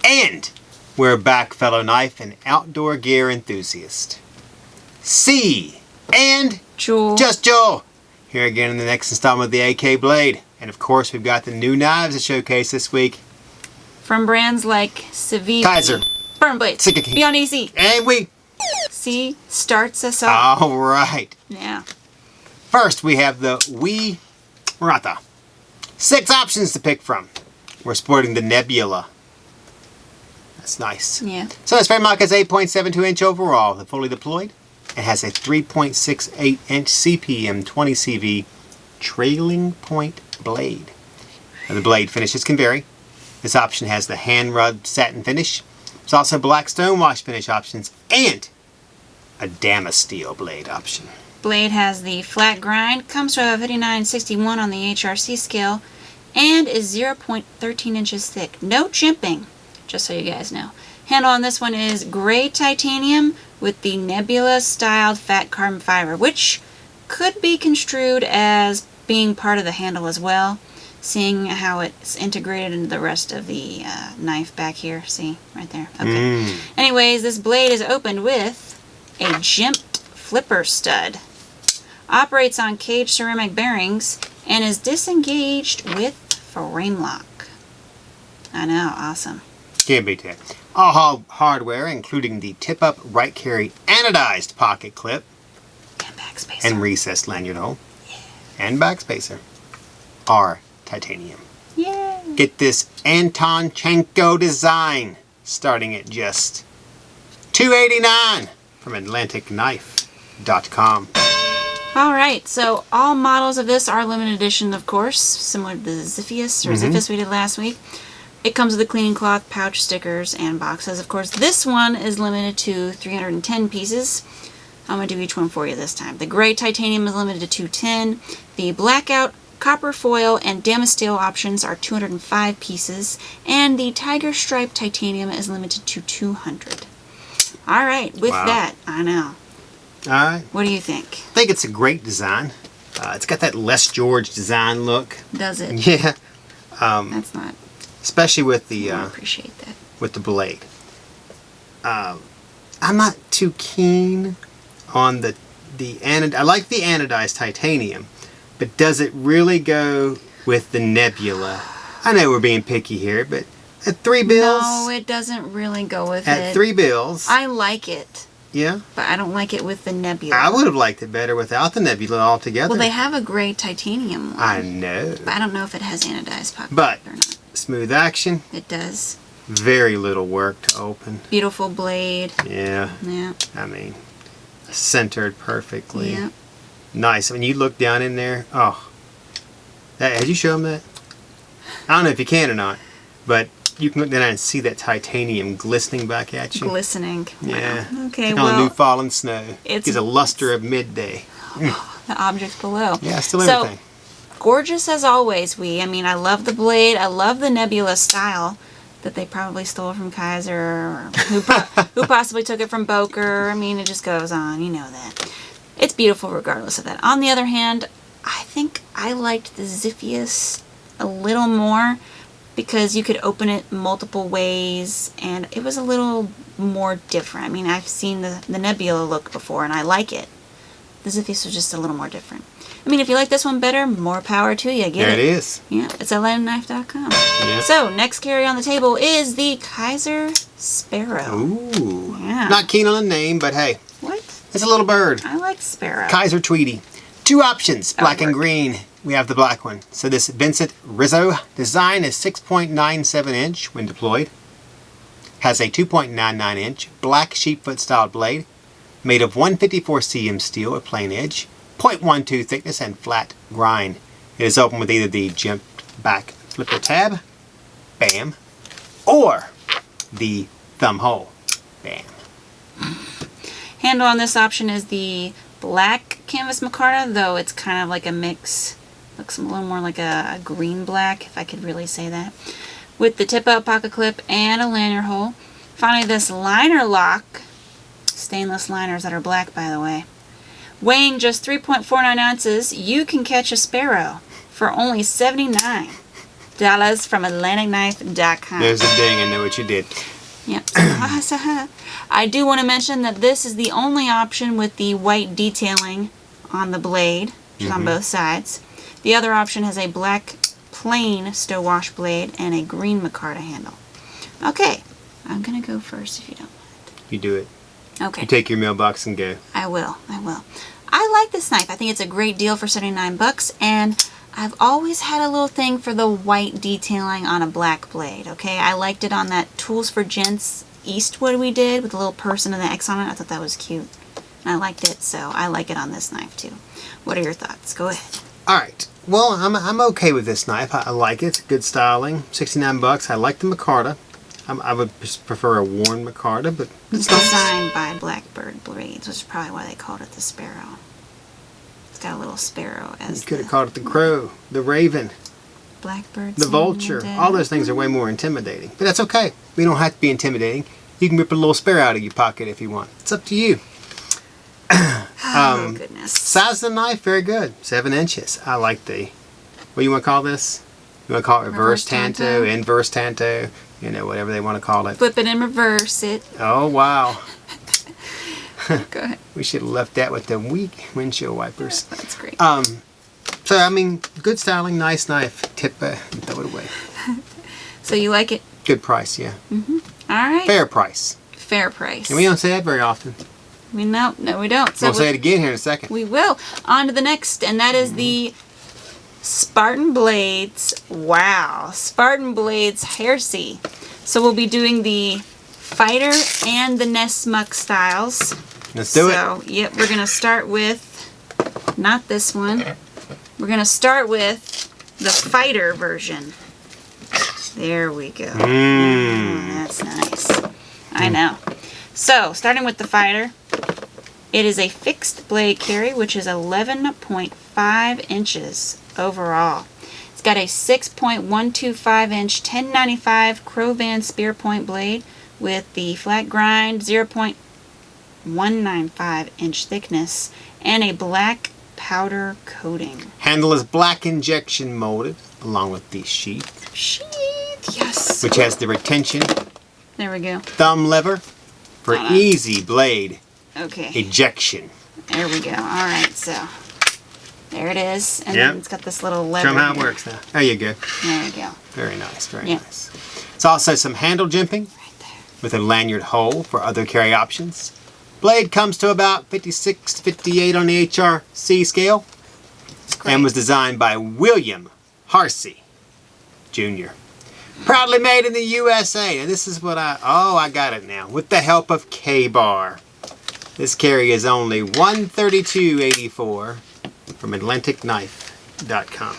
And we're back, fellow knife and outdoor gear enthusiast. Cee and Jul. Just Jul. Here again in the next installment of the AK Blade. And of course, we've got the new knives to showcase this week. From brands like Civivi, Kizer Spartan Blades, Byond EDC. And we... Cee starts us off. All right. Yeah. First, we have the Merata. 6 options to pick from. We're sporting the Nebula. That's nice. Yeah. So this frame lock is 8.72 inch overall. The fully deployed. It has a 3.68 inch CPM 20 CV trailing point blade. Now, the blade finishes can vary. This option has the hand rubbed satin finish. There's also black stonewash finish options and a Damascene steel blade option. Blade has the flat grind, comes to a 5961 on the HRC scale, and is 0.13 inches thick. No jimping, just so you guys know. Handle on this one is gray titanium with the nebula styled fat carbon fiber, which could be construed as being part of the handle as well, seeing how it's integrated into the rest of the knife back here. See, right there. Okay. Anyways, this blade is opened with a jimped flipper stud. Operates on cage ceramic bearings and is disengaged with frame lock. I know, awesome. Can't beat that. All hardware, including the tip-up right carry anodized pocket clip And backspacer. and recessed lanyard hole, and backspacer, are titanium. Yay! Get this Antonchenko design starting at just $289 from AtlanticKnife.com. Alright, so all models of this are limited edition, of course, similar to the Ziphius we did last week. It comes with a cleaning cloth, pouch, stickers, and boxes. Of course, this one is limited to 310 pieces. I'm going to do each one for you this time. The gray titanium is limited to 210. The blackout, copper foil, and Damascene steel options are 205 pieces. And the tiger stripe titanium is limited to 200. Alright, with that, I know. Alright. What do you think? I think it's a great design. It's got that Les George design look. Does it? Yeah. That's not... Especially with the I appreciate that. with the blade. I'm not too keen on the I like the anodized titanium, but does it really go with the Nebula? I know we're being picky here, but at $3 bills. No, it doesn't really go with at it. At $3 bills. I like it. Yeah? But I don't like it with the Nebula. I would have liked it better without the Nebula altogether. Well, they have a gray titanium one. I know. But I don't know if it has anodized pocket or not. Smooth action. It does. Very little work to open. Beautiful blade. Yeah. Yeah. I mean, centered perfectly. Yeah. Nice. When you look down in there, oh. Had you shown them that? I don't know if you can or not, but you can look down and see that titanium glistening back at you. Glistening. Yeah. Wow. Okay, well. On the new fallen snow. It's a luster of midday. The objects below. Yeah, still everything. So, gorgeous as always, I mean, I love the blade. I love the Nebula style that they probably stole from Kizer, or who possibly took it from Boker. I mean, it just goes on. You know that. It's beautiful regardless of that. On the other hand, I think I liked the Ziphius a little more because you could open it multiple ways and it was a little more different. I mean, I've seen the Nebula look before and I like it. The Ziphius was just a little more different. I mean, if you like this one better, more power to you. Get there it is. Yeah, it's AtlanticKnife.com. Yeah. So, next carry on the table is the Kizer Sparrow. Ooh. Yeah. Not keen on the name, but hey. What? It's a little bird. I like Sparrow. Kizer Tweety. 2 options, black and green. We have the black one. So this Vincent Rizzo design is 6.97 inch when deployed. Has a 2.99 inch black sheepfoot style blade made of 154 cm steel with plain edge, 0.12 thickness and flat grind. It is open with either the jimped back flipper tab, bam, or the thumb hole. Bam. Handle on this option is the black canvas micarta, though it's kind of like a mix. Looks a little more like a green black, if I could really say that. With the tip up pocket clip and a lanyard hole. Finally, this liner lock, stainless liners that are black, by the way. Weighing just 3.49 ounces, you can catch a sparrow for only $79 from AtlanticKnife.com. There's a ding, I know what you did. Yep. I do want to mention that this is the only option with the white detailing on the blade, which is on both sides. The other option has a black plain stow wash blade and a green micarta handle. Okay, I'm going to go first if you don't mind. You do it. Okay. You take your mailbox and go. I will. I like this knife. I think it's a great deal for $79, and I've always had a little thing for the white detailing on a black blade, okay? I liked it on that Tools for Gents Eastwood we did with the little person and the X on it. I thought that was cute. And I liked it, so I like it on this knife too. What are your thoughts? Go ahead. Alright. Well, I'm okay with this knife. I like it. Good styling. $69. I like the micarta. I would prefer a worn micarta, but it's designed by Blackbird Blades, which is probably why they called it the Sparrow. It's got a little sparrow as you could have called it the crow, the raven, Blackbird, the vulture. All those things are way more intimidating. But that's okay. We don't have to be intimidating. You can rip a little sparrow out of your pocket if you want. It's up to you. Oh, goodness. Size of the knife, very good. 7 inches. I like the, what do you want to call this? You want to call it reverse tanto, inverse tanto, you know, whatever they want to call it. Flip it and reverse it. Oh, wow. Go ahead. We should have left that with the weak windshield wipers. That's great. So, I mean, good styling, nice knife. Tip and throw it away. So you like it? Good price, yeah. All right. Fair price. Fair price. And we don't say that very often. No, we don't. So we'll say it again here in a second. We will. On to the next, and that is the Spartan Blades. Wow. Spartan Blades Harsey. So we'll be doing the fighter and the Nessmuk styles. Let's do it. So, yep, we're going to start with, not this one. We're going to start with the fighter version. There we go. That's nice. I know. So, starting with the fighter, it is a fixed blade carry, which is 11.5 inches overall. It's got a 6.125 inch 1095 Crowvan spear point blade with the flat grind 0.195 inch thickness and a black powder coating. Handle is black injection molded along with the sheath. Sheath, yes. Which has the retention. There we go. Thumb lever for easy blade ejection. There we go. All right, so there it is. And then it's got this little lever. Show them how it works now. There you go. There you go. Very nice, very nice. It's also some handle jimping with a lanyard hole for other carry options. Blade comes to about 56 to 58 on the HRC scale and was designed by William Harsey Jr. Proudly made in the USA. And this is what I got it now. With the help of K-Bar. This carry is only $132.84 from AtlanticKnife.com.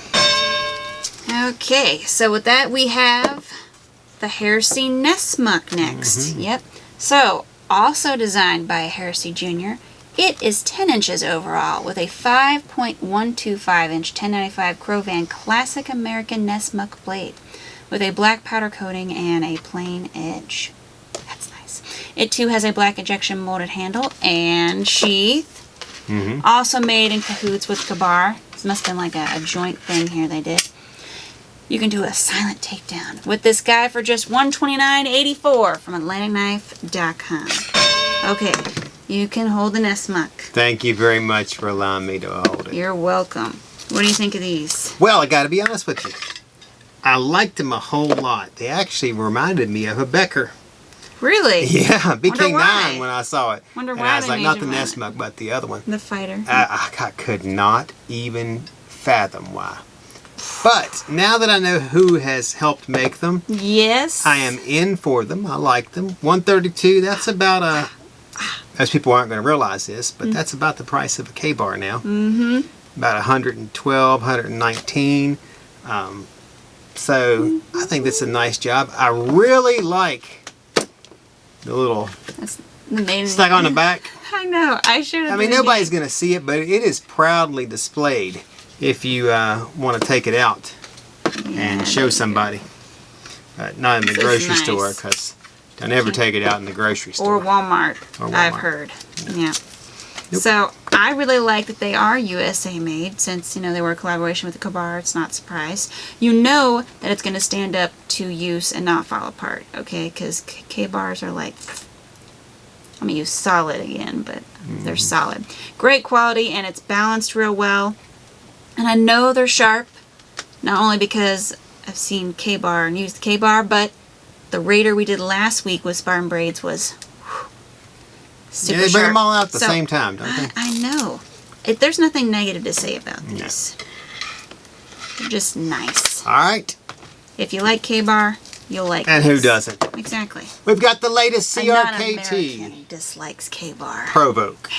Okay, so with that we have the Harsey Nessmuk next. Yep. So, also designed by Harsey Jr., it is 10 inches overall with a 5.125 inch 1095 Crowvan Classic American Nessmuk blade with a black powder coating and a plain edge. That's nice. It too has a black injection molded handle and sheath. Also made in cahoots with K-Bar. This must have been like a joint thing here they did. You can do a silent takedown with this guy for just $129.84 from AtlanticKnife.com. Okay, you can hold the Nessmuk. Thank you very much for allowing me to hold it. You're welcome. What do you think of these? Well, I got to be honest with you. I liked them a whole lot. They actually reminded me of a Becker. Really? Yeah, BK9 when I saw it. Wonder and why I was they like, made not you the want Nessmuk, but the other one. The fighter. I could not even fathom why. But now that I know who has helped make them, yes, I am in for them. I like them. $132. That's about a. Most people aren't going to realize this, but that's about the price of a K-Bar now. About 112, 119. So I think that's a nice job. I really like The little That's amazing. stuck on the back. I know. I should have. I mean, nobody's going to see it, but it is proudly displayed if you want to take it out and show somebody. Not in the grocery store, because don't ever take it out in the grocery store. Or Walmart, I've heard. Yeah. So I really like that they are USA made, since, you know, they were a collaboration with the K-Bar. It's not a surprise. You know that it's going to stand up to use and not fall apart, okay? Because K-Bars are like, I'm going to use solid again, but they're solid. Great quality, and it's balanced real well. And I know they're sharp, not only because I've seen K-Bar and used the K-Bar, but the Raider we did last week with Spartan Blades was super they bring sharp. them all out at the same time, don't they? I know. There's nothing negative to say about these. They're just nice. All right. If you like K-Bar, you'll like And this. who doesn't? Exactly. We've got the latest A CRKT non-American dislikes K-Bar. Provoke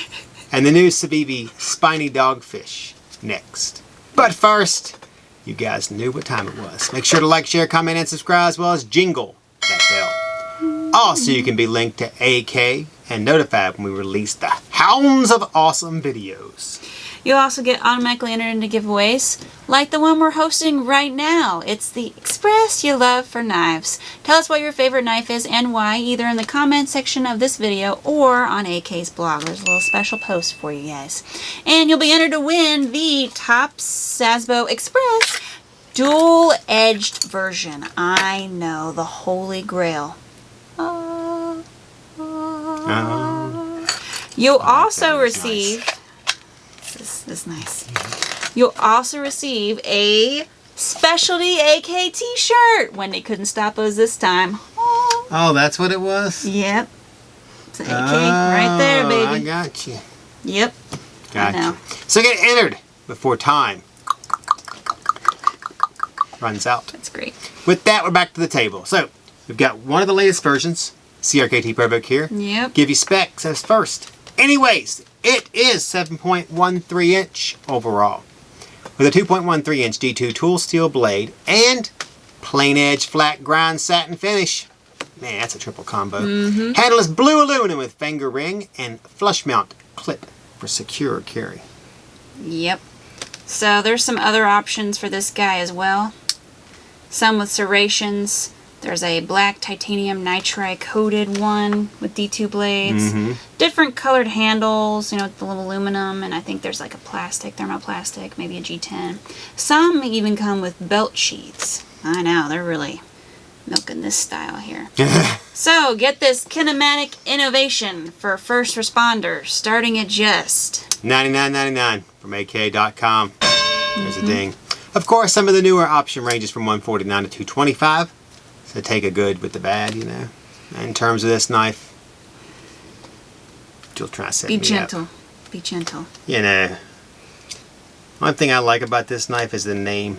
and the new Civivi Spiny Dogfish next. But first, you guys knew what time it was. Make sure to like, share, comment, and subscribe, as well as jingle that bell. Also, you can be linked to AK and notified when we release the Hounds of Awesome videos. You'll also get automatically entered into giveaways, like the one we're hosting right now. It's the Express Your Love for Knives. Tell us what your favorite knife is and why, either in the comment section of this video or on AK's blog. There's a little special post for you guys. And you'll be entered to win the top Szabo Express dual-edged version. I know, the holy grail. You'll also receive... This is nice. You'll also receive a specialty AK t-shirt. Wendy couldn't stop us this time. Oh, that's what it was? Yep. It's an AK right there, baby. I got you. Yep. Got I know. you. So get entered before time runs out. That's great. With that, we're back to the table. So we've got one of the latest versions, CRKT Provoke here. Yep. Give you specs as first. Anyways, it is 7.13 inch overall, with a 2.13 inch D2 tool steel blade and plain edge flat grind satin finish. Man, that's a triple combo. Handle is blue aluminum with finger ring and flush mount clip for secure carry. Yep. So there's some other options for this guy as well. Some with serrations. There's a black titanium nitride coated one with D2 blades. Different colored handles, you know, with the little aluminum, and I think there's like a plastic, thermoplastic, maybe a G10. Some even come with belt sheaths. I know, they're really milking this style here. So get this kinematic innovation for first responders, starting at just $99.99 from AK.com. There's a ding. Of course, some of the newer option ranges from $149 to $225. So take a good with the bad, you know. In terms of this knife, you'll try to set me be gentle. up. Be gentle. You know, one thing I like about this knife is the name,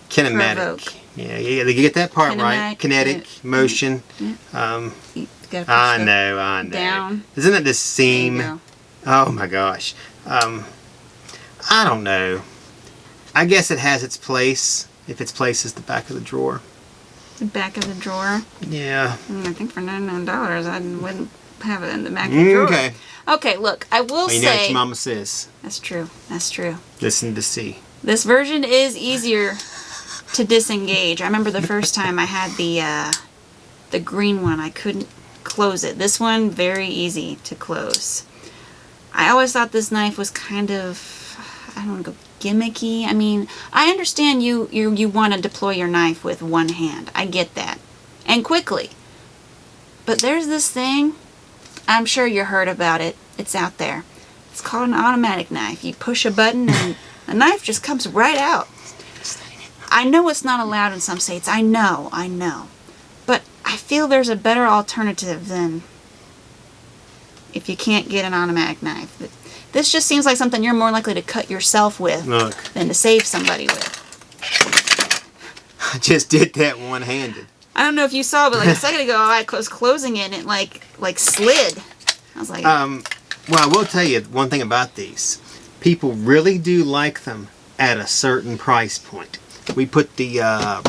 kinematic. Provoke. Yeah, you get that part right. Kinetic, motion. You gotta push I the know. down. Isn't it the seam? There you Oh my gosh. I don't know. I guess it has its place, if its place is the back of the drawer. The back of the drawer. Yeah. I think for $99, I wouldn't have it in the back of the drawer. Okay. Okay, look, I will Well, you know what say... your mama says. That's true. That's true. Listen to see. This version is easier to disengage. I remember the first time I had the green one, I couldn't close it. This one, very easy to close. I always thought this knife was kind of, I don't know, gimmicky. I mean, I understand you want to deploy your knife with one hand. I get that. And quickly. But there's this thing, I'm sure you heard about it. It's out there. It's called an automatic knife. You push a button and the knife just comes right out. I know it's not allowed in some states. I know. But I feel there's a better alternative than if you can't get an automatic knife. This just seems like something you're more likely to cut yourself with than to save somebody with. I just did that one-handed. I don't know if you saw, but like a second ago, I was closing it and it like slid. I was like... Well, I will tell you one thing about these. People really do like them at a certain price point. We put the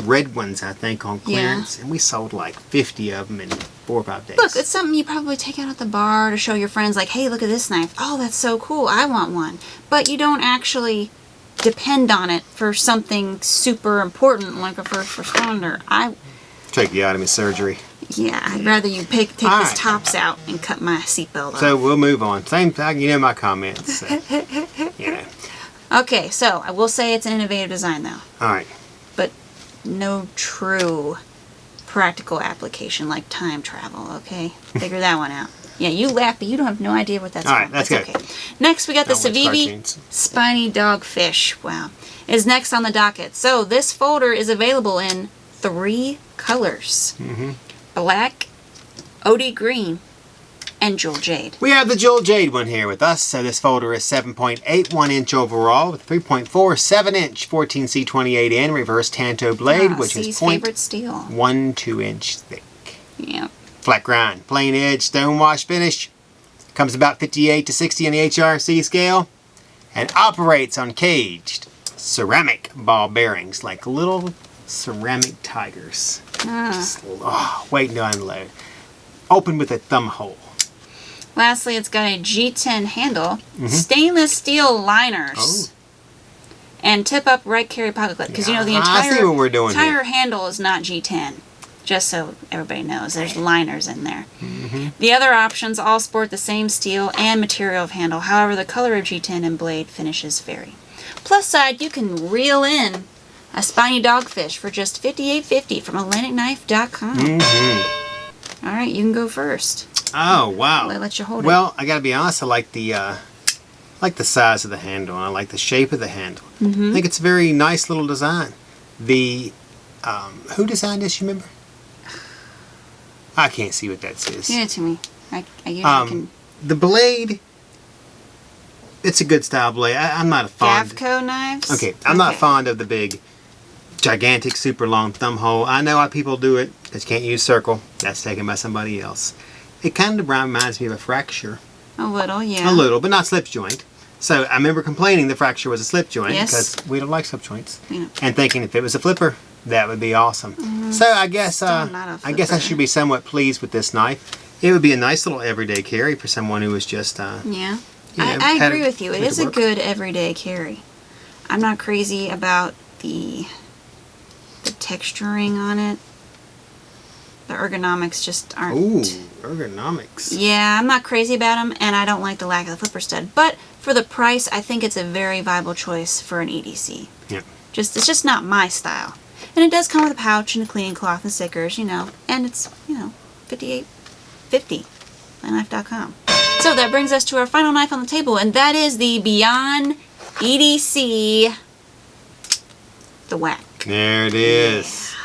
red ones, I think, on clearance, and we sold like 50 of them in 4 or 5 days. Look, it's something you probably take out at the bar to show your friends, like, hey, look at this knife. Oh, that's so cool. I want one. But you don't actually depend on it for something super important like a first responder. Tracheotomy surgery. Yeah, I'd rather you take these tops out and cut my seatbelt off. So we'll move on. Same thing, you know my comments. So, Okay, so I will say it's an innovative design, though. All right. But no true practical application like time travel, okay? Figure that one out. Yeah, you laugh, but you don't have no idea what that's All right, from. that's okay. Next, we got the Civivi Spiny Dogfish. Wow. Is next on the docket. So this folder is available in 3 colors. Black, OD green, and Jewel Jade. We have the Jewel Jade one here with us. So this folder is 7.81 inch overall with 3.47 inch 14C28N reverse tanto blade, which is favorite steel. 0.12 inch thick. Yeah. Flat grind, plain edge, stone wash finish. Comes about 58 to 60 on the HRC scale. And operates on caged ceramic ball bearings like little ceramic tigers. Just waiting to unload. Open with a thumb hole. Lastly, it's got a G10 handle, stainless steel liners, and tip-up right carry pocket clip. Because you know the entire handle is not G10. Just so everybody knows, there's liners in there. The other options all sport the same steel and material of handle. However, the color of G10 and blade finishes vary. Plus side, you can reel in a spiny dogfish for just $58.50 from AtlanticKnife.com. All right, you can go first. Oh wow! I'll let you hold it. Well, I gotta be honest. I like the size of the handle, and I like the shape of the handle. I think it's a very nice little design. The who designed this? You remember? I can't see what that says. Give it to me. I usually can. The blade. It's a good style blade. I'm not a fond. Gavco knives. Okay, I'm not fond of the big, gigantic, super long thumb hole. I know why people do it. Because you can't use circle. That's taken by somebody else. It kind of reminds me of a fracture. A little, yeah. A little, but not slip joint. So I remember complaining the fracture was a slip joint because we don't like slip joints. Yeah. And thinking if it was a flipper, that would be awesome. So I guess I should be somewhat pleased with this knife. It would be a nice little everyday carry for someone who was just yeah. I agree with you. It is a good everyday carry. I'm not crazy about the texturing on it. The ergonomics just aren't... Ooh, ergonomics. Yeah, I'm not crazy about them, and I don't like the lack of the flipper stud. But for the price, I think it's a very viable choice for an EDC. Yeah. It's just not my style. And it does come with a pouch and a cleaning cloth and stickers, you know. And it's, $58.50. AtlanticKnife.com. So that brings us to our final knife on the table, and that is the Byond EDC Thwaak. There it is. Yeah.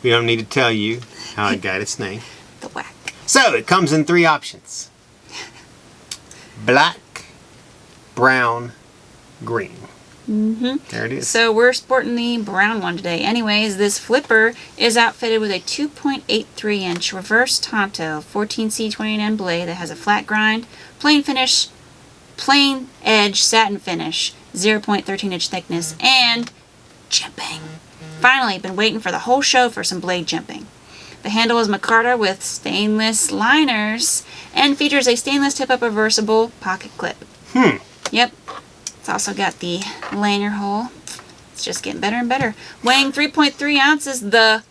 We don't need to tell you how it got its name. Thwaak. So it comes in 3 options. Black, brown, green. There it is. So we're sporting the brown one today. Anyways, this flipper is outfitted with a 2.83 inch reverse Tonto 14C29N blade that has a flat grind, plain finish, plain edge satin finish, 0.13 inch thickness, and jimping. Finally, been waiting for the whole show for some blade jimping. The handle is micarta with stainless liners and features a stainless tip-up reversible pocket clip. Yep. It's also got the lanyard hole. It's just getting better and better. Weighing 3.3 ounces, the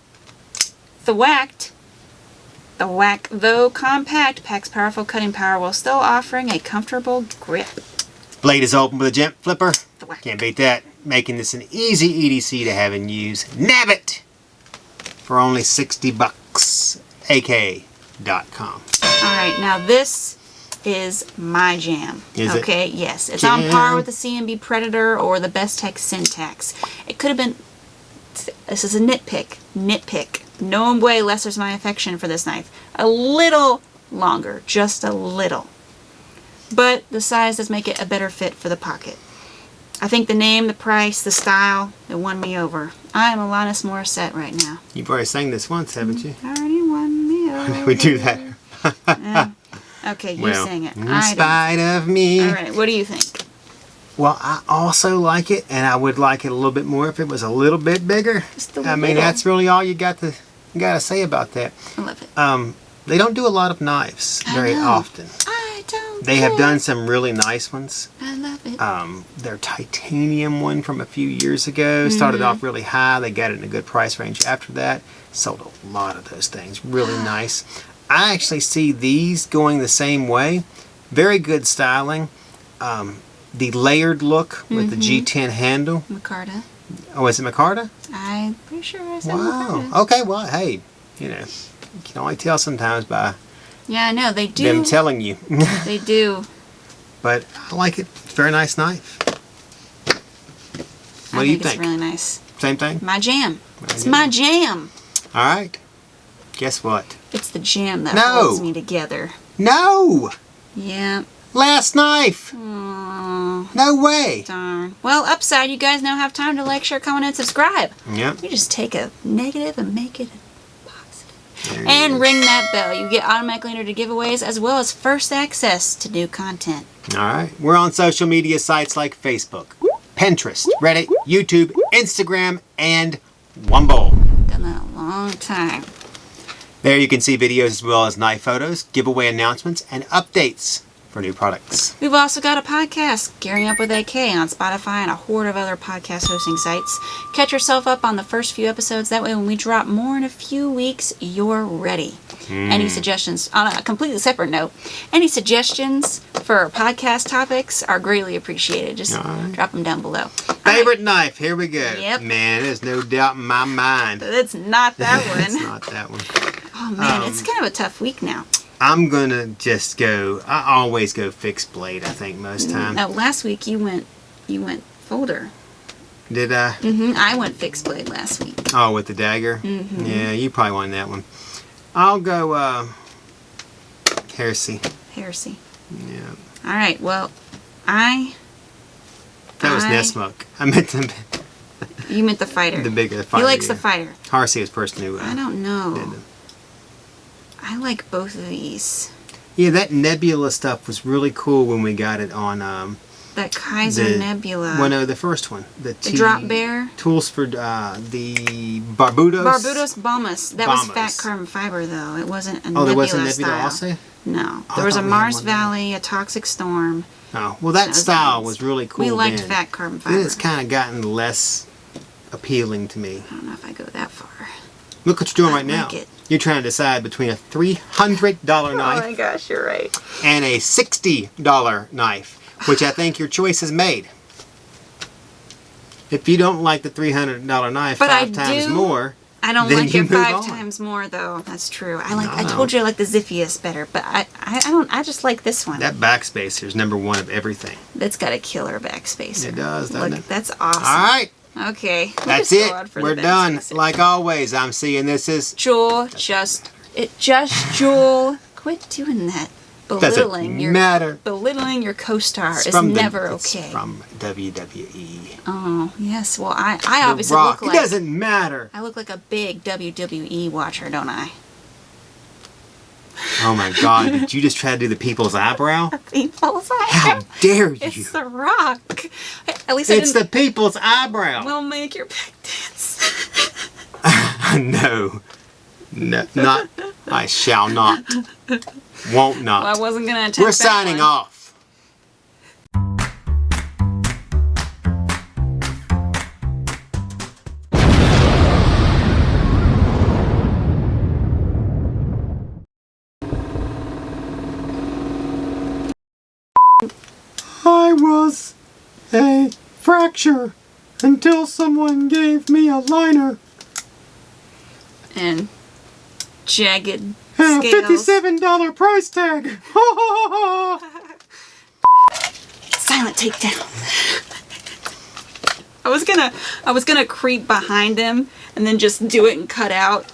Thwaak, though compact, packs powerful cutting power while still offering a comfortable grip. Blade is open with a jimp flipper. Thwaak. Can't beat that. Making this an easy EDC to have and use. Nab it for only $60. AK.com. Alright, now this is my jam. Is it? Okay, yes. It's on par with the CMB Predator or the Best Tech Syntax. It could have been... This is a nitpick. No way lessers my affection for this knife. A little longer. Just a little. But the size does make it a better fit for the pocket. I think the name, the price, the style, it won me over. I am Alanis Morissette right now. You've already sang this once, haven't you? Already won me over. We do that. Okay, you sang it. In spite of me. Alright, what do you think? Well, I also like it, and I would like it a little bit more if it was a little bit bigger. Just a I mean, little. that's really all you got to say about that. I love it. They don't do a lot of knives very often. I don't They have done some really nice ones. I love it. Their titanium one from a few years ago started off really high. They got it in a good price range after that. Sold a lot of those things. Really nice. I actually see these going the same way. Very good styling. The layered look with the G10 handle. Micarta. Oh, is it Micarta? I'm pretty sure I said Wow. Micarta. Okay, well, hey, you can only tell sometimes by Yeah, I know. They do. them telling you. They do. But I like it. It's a very nice knife. What do you think? It's really nice. Same thing? My jam. It's my jam. All right. Guess what? It's the jam that No. holds me together. No! Yeah. Last knife! Aww. No way! Darn. Well, upside, you guys now have time to like, share, comment, and subscribe. Yep. You just take a negative and make it a positive. There it And is. ring that bell. You get automatically entered to giveaways as well as first access to new content. All right. We're on social media sites like Facebook, Pinterest, Reddit, YouTube, Instagram, and Wumble. Done that a long time. There you can see videos as well as knife photos, giveaway announcements, and updates for new products. We've also got a podcast, Gearing Up with AK, on Spotify and a horde of other podcast hosting sites. Catch yourself up on the first few episodes. That way when we drop more in a few weeks, you're ready. Any suggestions, on a completely separate note, any suggestions for podcast topics are greatly appreciated. Just drop them down below. Favorite knife. Here we go. Yep. Man, there's no doubt in my mind. It's not that one. It's not that one. Oh man, it's kind of a tough week now. I'm going to just go, I always go fixed blade, I think, most times. Now, last week you went folder. Did I? I went fixed blade last week. Oh, with the dagger? Yeah, you probably won that one. I'll go, Harsey. Heresy. Yeah. All right, well, That was Nessmuk. I meant You meant the fighter. the bigger fighter. He likes yeah. the fighter. Harsey is person who... I don't know. did them. I like both of these. Yeah, that nebula stuff was really cool when we got it on... That Kizer Nebula. Well, no, the first one. The Drop Bear. Tools for the Barbudos. Barbudos Bombus. That was Bombus. fat carbon fiber, though. It wasn't a Oh, there nebula wasn't nebula style. also? No. I There was a thought we had Mars one there. Valley, a Toxic Storm. Oh, well, that was style nice. was really cool We liked then. fat carbon Then fiber. it's kind of gotten less appealing to me. I don't know if I go that far. Look what you're doing I right now. like it. You're trying to decide between a $300 knife Oh my gosh, you're right. and a $60 knife, which I think your choice is made. If you don't like the $300 knife But I five times do- more, I don't then like you it move 5 on. times more, though. That's true. I No. told you I like the Ziphius better, but I don't. I just like this one. that backspacer is number one of everything. That's got a killer backspacer. It does, doesn't Look, it? that's awesome. All right, Okay. we'll that's just go on it. for the We're done. backspacer. Like always, I'm seeing this is... Jul, just Jul. Quit doing that. Belittling Doesn't your co-star It's is from the- never it's okay. from WWE. Oh yes. Well, I The obviously Rock. look It like doesn't matter. I look like a big WWE watcher, don't I? Oh my God! Did you just try to do the people's eyebrow? People's How dare you! It's the Rock. At least I It's didn't. the people's eyebrow. We'll make your back dance. No, not. I shall not. Won't not. Well, I wasn't gonna attempt We're that signing one. off. I was a fracture until someone gave me a liner And jagged and a scales. $57 price tag. Silent takedown. I was gonna creep behind him and then just do it and cut out.